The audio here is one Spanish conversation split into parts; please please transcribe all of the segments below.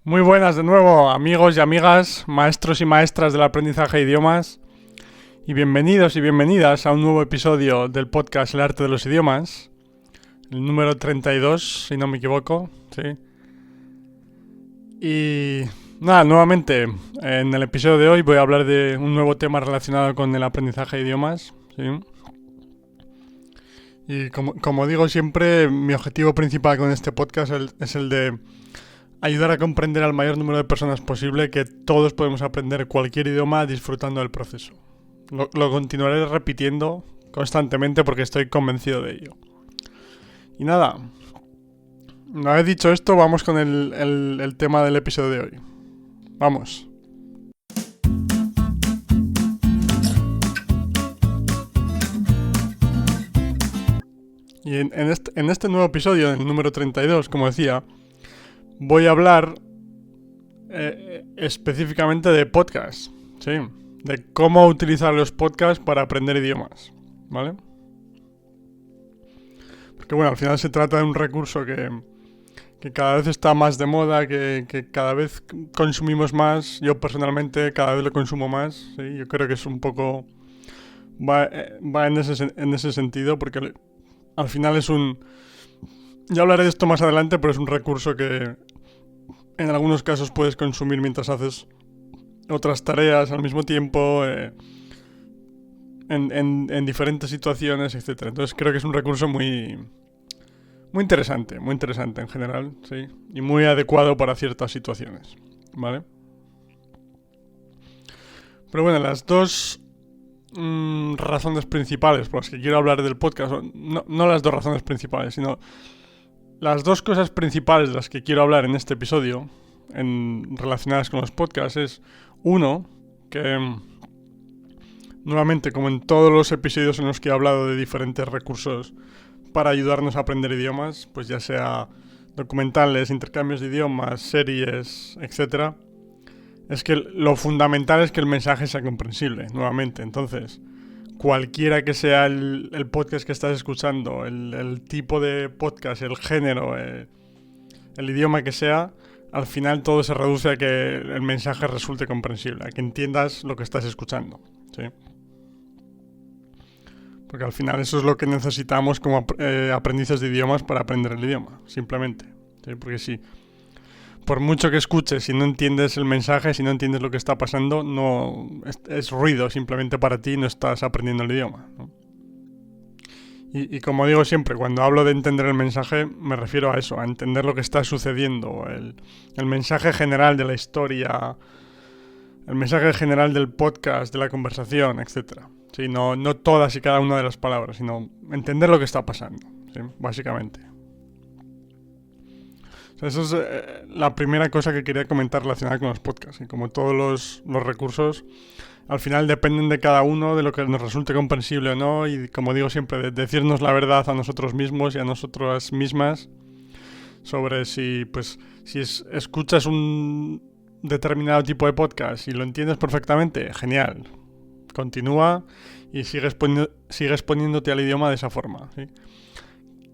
Muy buenas de nuevo, amigos y amigas, maestros y maestras del aprendizaje de idiomas, y bienvenidos y bienvenidas a un nuevo episodio del podcast El arte de los idiomas, el número 32, si no me equivoco, sí. Y nada, nuevamente, en el episodio de hoy voy a hablar de un nuevo tema relacionado con el aprendizaje de idiomas, sí. Y como digo siempre, mi objetivo principal con este podcast es el de ayudar a comprender al mayor número de personas posible que todos podemos aprender cualquier idioma disfrutando del proceso. Lo continuaré repitiendo constantemente porque estoy convencido de ello. Y nada, una vez dicho esto, vamos con el tema del episodio de hoy. Vamos. Y en este nuevo episodio, en el número 32, como decía, voy a hablar específicamente de podcasts, sí, de cómo utilizar los podcasts para aprender idiomas, ¿vale? Porque bueno, al final se trata de un recurso que cada vez está más de moda, que cada vez consumimos más. Yo personalmente cada vez lo consumo más, ¿sí? Yo creo que es un poco... va en ese sentido, porque al final es un... Ya hablaré de esto más adelante, pero es un recurso que en algunos casos puedes consumir mientras haces otras tareas al mismo tiempo, en diferentes situaciones, etcétera. Entonces creo que es un recurso muy interesante en general, sí, y muy adecuado para ciertas situaciones, ¿vale? Pero bueno, las dos razones principales por las que quiero hablar del podcast, no las dos razones principales, sino las dos cosas principales de las que quiero hablar en este episodio, relacionadas con los podcasts, es uno, que nuevamente, como en todos los episodios en los que he hablado de diferentes recursos para ayudarnos a aprender idiomas, pues ya sea documentales, intercambios de idiomas, series, etc., es que lo fundamental es que el mensaje sea comprensible, nuevamente. Entonces, cualquiera que sea el podcast que estás escuchando, el tipo de podcast, el género, el idioma que sea, al final todo se reduce a que el mensaje resulte comprensible, a que entiendas lo que estás escuchando, ¿sí? Porque al final eso es lo que necesitamos como aprendices de idiomas para aprender el idioma, simplemente, ¿sí? Porque si por mucho que escuches, si no entiendes el mensaje, si no entiendes lo que está pasando, no es ruido simplemente para ti y no estás aprendiendo el idioma, ¿no? Y como digo siempre, cuando hablo de entender el mensaje, me refiero a eso, a entender lo que está sucediendo, el mensaje general de la historia, el mensaje general del podcast, de la conversación, etc. Sí, no todas y cada una de las palabras, sino entender lo que está pasando, ¿sí? Básicamente. O sea, eso es la primera cosa que quería comentar relacionada con los podcasts. Y como todos los recursos, al final dependen de cada uno, de lo que nos resulte comprensible o no. Y como digo siempre, de decirnos la verdad a nosotros mismos y a nosotras mismas sobre si escuchas un determinado tipo de podcast y lo entiendes perfectamente, genial. Continúa y sigues poniéndote al idioma de esa forma, ¿sí?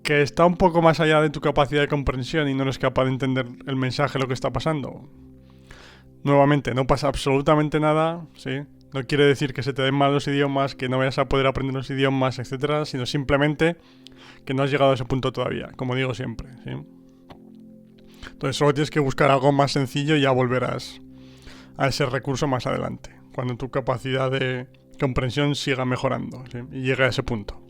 Que está un poco más allá de tu capacidad de comprensión y no eres capaz de entender el mensaje, lo que está pasando. Nuevamente, no pasa absolutamente nada, ¿sí? No quiere decir que se te den mal los idiomas, que no vayas a poder aprender los idiomas, etcétera, sino simplemente que no has llegado a ese punto todavía, como digo siempre, ¿sí? Entonces solo tienes que buscar algo más sencillo y ya volverás a ese recurso más adelante, cuando tu capacidad de comprensión siga mejorando, ¿sí? Y llegue a ese punto.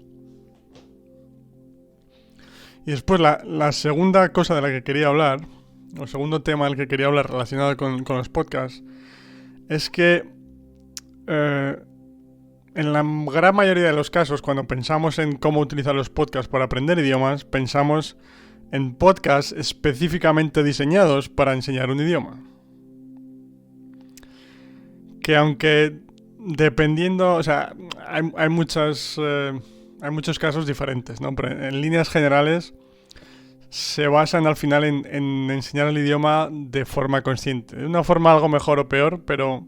Y después la segunda cosa de la que quería hablar, o el segundo tema del que quería hablar relacionado con los podcasts, es que en la gran mayoría de los casos, cuando pensamos en cómo utilizar los podcasts para aprender idiomas, pensamos en podcasts específicamente diseñados para enseñar un idioma. Que aunque dependiendo, o sea, hay muchos casos diferentes, ¿no? Pero en líneas generales se basan al final en enseñar el idioma de forma consciente. De una forma algo mejor o peor, pero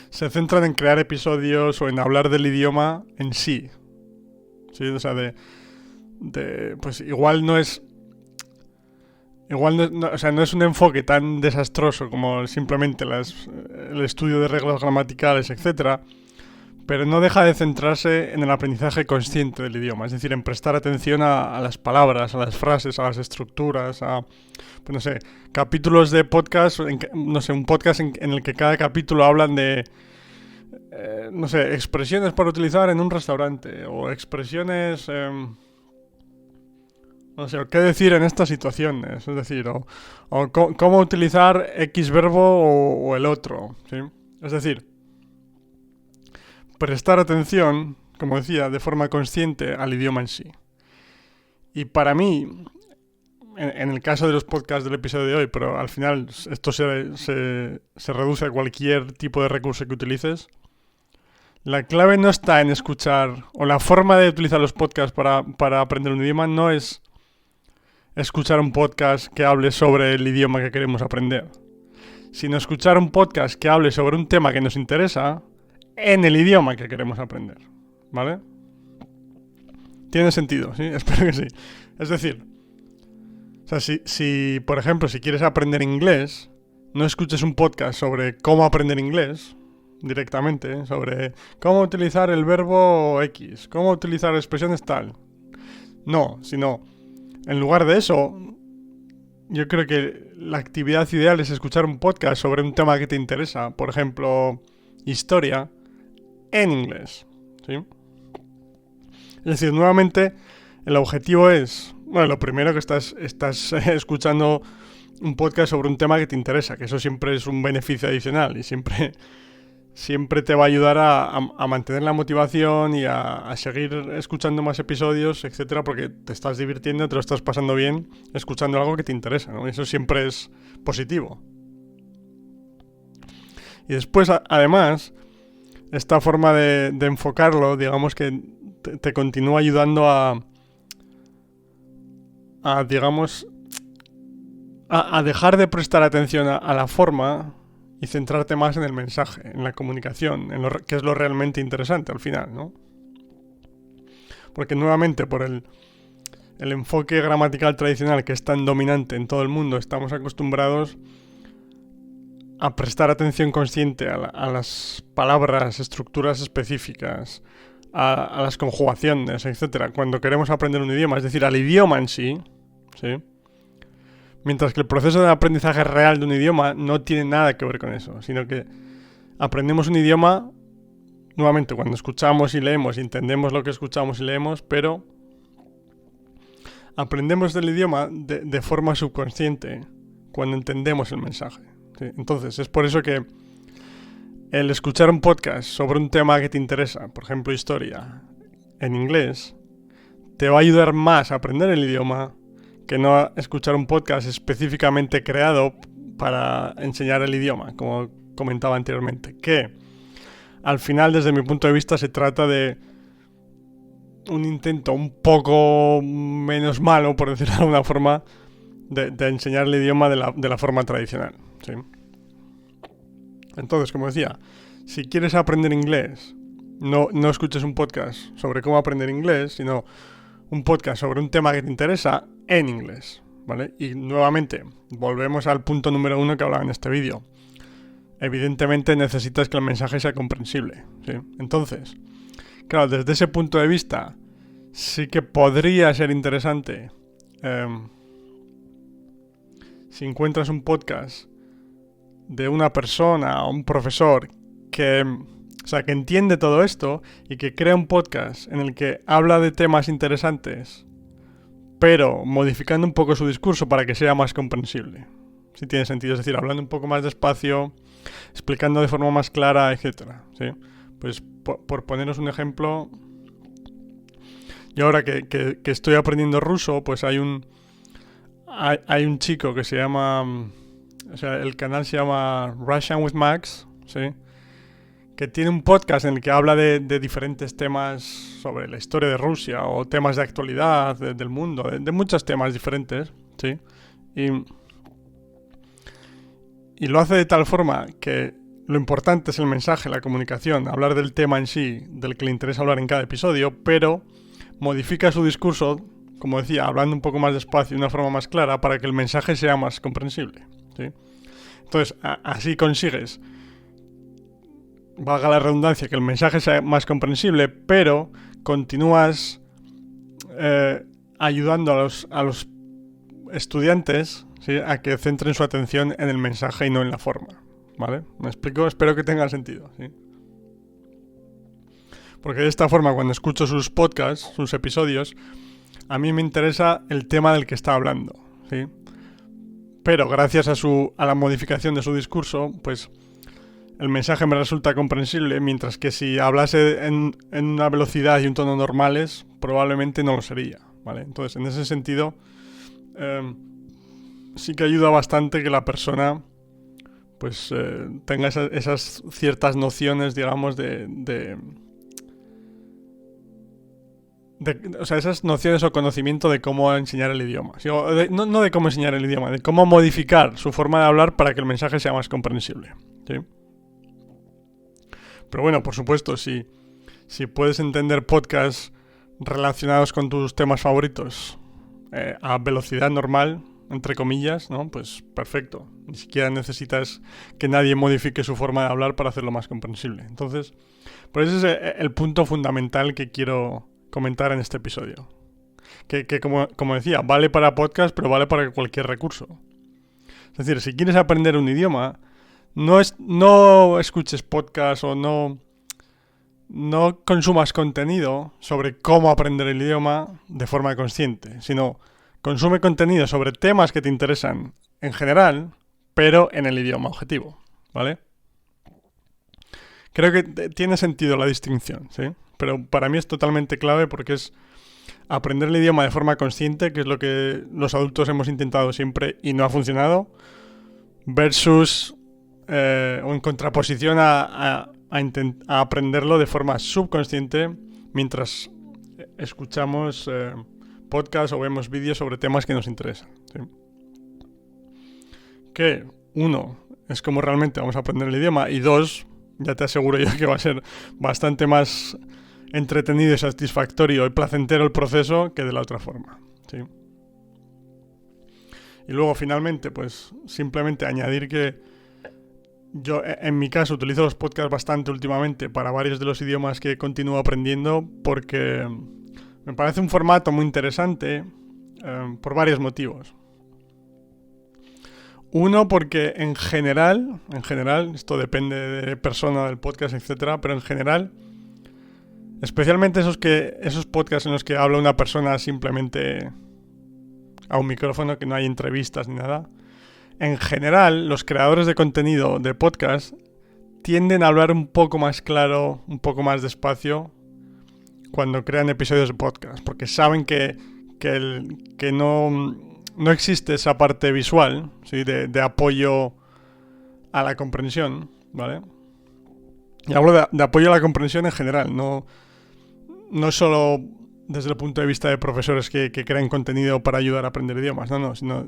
se centran en crear episodios o en hablar del idioma en sí. ¿Sí? O sea, pues igual no es igual o sea, no es un enfoque tan desastroso como simplemente el estudio de reglas gramaticales, etcétera, pero no deja de centrarse en el aprendizaje consciente del idioma, es decir, en prestar atención a las palabras, a las frases, a las estructuras, a, pues no sé, capítulos de podcast, no sé, un podcast en el que cada capítulo hablan de, no sé, expresiones para utilizar en un restaurante, o expresiones, no sé, qué decir en estas situaciones, es decir, o cómo utilizar X verbo o el otro, ¿sí? Es decir, prestar atención, como decía, de forma consciente al idioma en sí. Y para mí, en el caso de los podcasts del episodio de hoy, pero al final esto se reduce a cualquier tipo de recurso que utilices, la clave no está en escuchar, o la forma de utilizar los podcasts para aprender un idioma no es escuchar un podcast que hable sobre el idioma que queremos aprender, sino escuchar un podcast que hable sobre un tema que nos interesa en el idioma que queremos aprender, ¿vale? ¿Tiene sentido? ¿Sí? Espero que sí. Es decir, o sea, si, por ejemplo, si quieres aprender inglés, no escuches un podcast sobre cómo aprender inglés directamente, sobre cómo utilizar el verbo X, cómo utilizar expresiones tal. No, sino, en lugar de eso, yo creo que la actividad ideal es escuchar un podcast sobre un tema que te interesa, por ejemplo, historia, en inglés, ¿sí? Es decir, nuevamente, el objetivo es, bueno, lo primero que estás escuchando un podcast sobre un tema que te interesa, que eso siempre es un beneficio adicional y siempre te va a ayudar a mantener la motivación y a seguir escuchando más episodios, etcétera, porque te estás divirtiendo, te lo estás pasando bien escuchando algo que te interesa, ¿no? Eso siempre es positivo. Y después, además, esta forma de enfocarlo, digamos que te continúa ayudando a digamos, a dejar de prestar atención a la forma y centrarte más en el mensaje, en la comunicación, en que es lo realmente interesante al final, ¿no? Porque nuevamente, por el enfoque gramatical tradicional que es tan dominante en todo el mundo, estamos acostumbrados a prestar atención consciente a las palabras, estructuras específicas, a las conjugaciones, etcétera, cuando queremos aprender un idioma, es decir, al idioma en sí, ¿sí? Mientras que el proceso de aprendizaje real de un idioma no tiene nada que ver con eso, sino que aprendemos un idioma, nuevamente, cuando escuchamos y leemos, entendemos lo que escuchamos y leemos, pero aprendemos del idioma de forma subconsciente cuando entendemos el mensaje, ¿sí? Entonces, es por eso que el escuchar un podcast sobre un tema que te interesa, por ejemplo, historia, en inglés, te va a ayudar más a aprender el idioma que no escuchar un podcast específicamente creado para enseñar el idioma, como comentaba anteriormente. Que al final, desde mi punto de vista, se trata de un intento un poco menos malo, por decirlo de alguna forma, de enseñar el idioma de la forma tradicional, ¿sí? Entonces, como decía, si quieres aprender inglés, no escuches un podcast sobre cómo aprender inglés, sino un podcast sobre un tema que te interesa en inglés, ¿vale? Y nuevamente, volvemos al punto número 1 que hablaba en este vídeo. Evidentemente necesitas que el mensaje sea comprensible, ¿sí? Entonces, claro, desde ese punto de vista, sí que podría ser interesante si encuentras un podcast de una persona o un profesor que entiende todo esto y que crea un podcast en el que habla de temas interesantes, pero modificando un poco su discurso para que sea más comprensible. Si tiene sentido, es decir, hablando un poco más despacio, explicando de forma más clara, etcétera, ¿sí? Pues por poneros un ejemplo, yo ahora que estoy aprendiendo ruso, pues hay un chico que se llama, el canal se llama Russian with Max, ¿sí? Que tiene un podcast en el que habla de diferentes temas sobre la historia de Rusia o temas de actualidad del mundo, de muchos temas diferentes, ¿sí? Y lo hace de tal forma que lo importante es el mensaje, la comunicación, hablar del tema en sí, del que le interesa hablar en cada episodio, pero modifica su discurso como decía, hablando un poco más despacio, de una forma más clara, para que el mensaje sea más comprensible, ¿sí? Entonces, así consigues, valga la redundancia, que el mensaje sea más comprensible, pero continúas ayudando a los estudiantes, ¿sí?, a que centren su atención en el mensaje y no en la forma, ¿vale? ¿Me explico? Espero que tenga sentido, ¿sí? Porque de esta forma, cuando escucho sus podcasts, sus episodios, a mí me interesa el tema del que está hablando, ¿sí? Pero gracias a la modificación de su discurso, pues el mensaje me resulta comprensible, mientras que si hablase en una velocidad y un tono normales, probablemente no lo sería, ¿vale? Entonces, en ese sentido, sí que ayuda bastante que la persona pues tenga esas ciertas nociones, digamos, o sea, esas nociones o conocimiento de cómo enseñar el idioma. ¿Sí? No de cómo enseñar el idioma, de cómo modificar su forma de hablar para que el mensaje sea más comprensible, ¿sí? Pero bueno, por supuesto, si puedes entender podcasts relacionados con tus temas favoritos a velocidad normal, entre comillas, ¿no? Pues perfecto. Ni siquiera necesitas que nadie modifique su forma de hablar para hacerlo más comprensible. Entonces, pues ese es el punto fundamental que quiero comentar en este episodio. Que como decía, vale para podcast, pero vale para cualquier recurso. Es decir, si quieres aprender un idioma, no escuches podcast o no consumas contenido sobre cómo aprender el idioma de forma consciente, sino consume contenido sobre temas que te interesan en general, pero en el idioma objetivo, ¿vale? Creo que tiene sentido la distinción, ¿sí? Pero para mí es totalmente clave porque es aprender el idioma de forma consciente, que es lo que los adultos hemos intentado siempre y no ha funcionado, versus o en contraposición a aprenderlo de forma subconsciente mientras escuchamos podcasts o vemos vídeos sobre temas que nos interesan, ¿sí? Que, uno, es como realmente vamos a aprender el idioma, y dos, ya te aseguro yo que va a ser bastante más entretenido y satisfactorio y placentero el proceso que de la otra forma, ¿sí? Y luego, finalmente, pues simplemente añadir que yo, en mi caso, utilizo los podcasts bastante últimamente para varios de los idiomas que continúo aprendiendo porque me parece un formato muy interesante por varios motivos. Uno, porque en general, esto depende de persona, del podcast, etcétera, pero en general, especialmente esos podcasts en los que habla una persona simplemente a un micrófono, que no hay entrevistas ni nada, en general, los creadores de contenido de podcast tienden a hablar un poco más claro, un poco más despacio cuando crean episodios de podcast, porque saben que no existe esa parte visual, ¿sí?, de apoyo a la comprensión, ¿vale? Y hablo de apoyo a la comprensión en general, no solo desde el punto de vista de profesores que crean contenido para ayudar a aprender idiomas, sino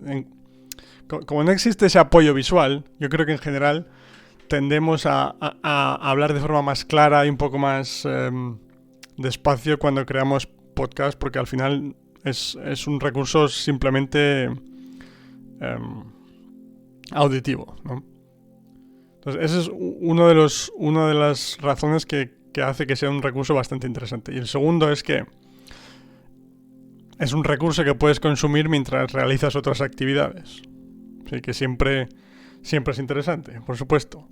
como no existe ese apoyo visual, yo creo que en general tendemos a hablar de forma más clara y un poco más despacio cuando creamos podcast, porque al final es un recurso simplemente auditivo, ¿no? Entonces, ese es una de las razones que hace que sea un recurso bastante interesante. Y el segundo es que es un recurso que puedes consumir mientras realizas otras actividades. Sí, que siempre es interesante, por supuesto.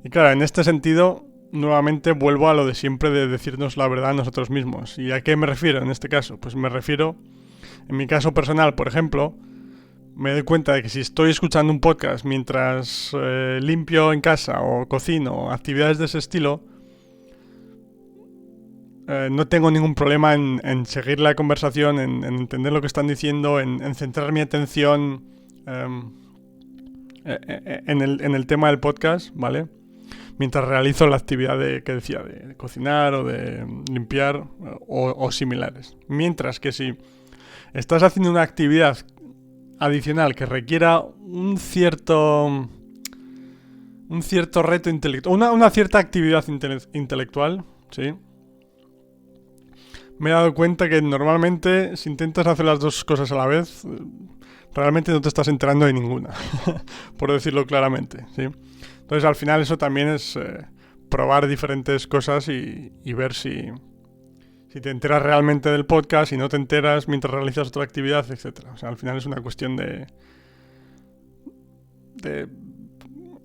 Y claro, en este sentido, nuevamente vuelvo a lo de siempre de decirnos la verdad a nosotros mismos. ¿Y a qué me refiero en este caso? Pues me refiero, en mi caso personal, por ejemplo, me doy cuenta de que si estoy escuchando un podcast mientras limpio en casa o cocino, actividades de ese estilo, no tengo ningún problema en seguir la conversación, en entender lo que están diciendo, en centrar mi atención en el tema del podcast, ¿vale? Mientras realizo la actividad que decía, de cocinar o de limpiar o similares. Mientras que si estás haciendo una actividad adicional que requiera un cierto reto intelectual, una cierta actividad intelectual, ¿sí?, me he dado cuenta que normalmente si intentas hacer las dos cosas a la vez, realmente no te estás enterando de ninguna, por decirlo claramente, ¿sí? Entonces al final eso también es probar diferentes cosas y ver si te enteras realmente del podcast, si no te enteras mientras realizas otra actividad, etc. O sea, al final es una cuestión de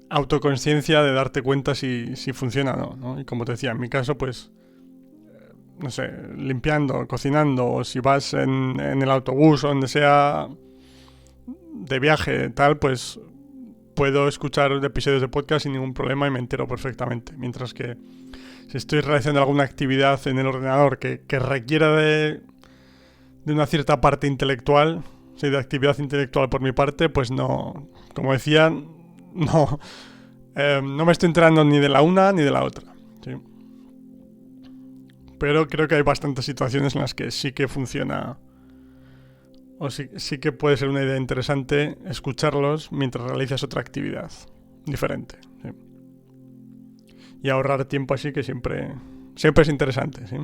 autoconsciencia, de darte cuenta si funciona o no, ¿no? Y como te decía, en mi caso, pues, no sé, limpiando, cocinando, o si vas en el autobús o donde sea de viaje, tal, pues puedo escuchar episodios de podcast sin ningún problema y me entero perfectamente. Mientras que si estoy realizando alguna actividad en el ordenador que requiera de una cierta parte intelectual, sí, de actividad intelectual por mi parte, pues no, como decía, no me estoy enterando ni de la una ni de la otra, ¿sí? Pero creo que hay bastantes situaciones en las que sí que funciona, o sí que puede ser una idea interesante escucharlos mientras realizas otra actividad diferente, ¿sí? Y ahorrar tiempo así que siempre es interesante, ¿sí?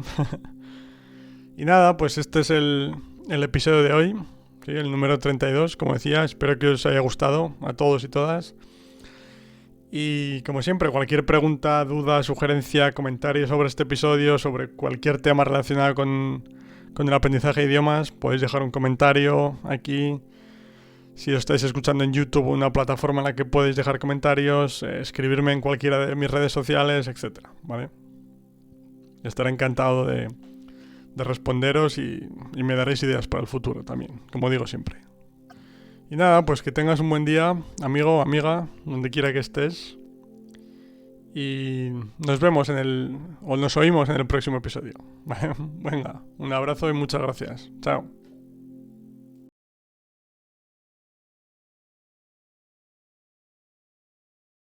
Y nada, pues este es el episodio de hoy, ¿sí? El número 32, como decía. Espero que os haya gustado a todos y todas. Y como siempre, cualquier pregunta, duda, sugerencia, comentario sobre este episodio, sobre cualquier tema relacionado con el aprendizaje de idiomas, podéis dejar un comentario aquí. Si lo estáis escuchando en YouTube, una plataforma en la que podéis dejar comentarios, escribirme en cualquiera de mis redes sociales, etc. ¿Vale? Estaré encantado de responderos y me daréis ideas para el futuro también, como digo siempre. Y nada, pues que tengas un buen día, amigo, amiga, donde quiera que estés. Y nos vemos nos oímos en el próximo episodio. Venga, un abrazo y muchas gracias. Chao.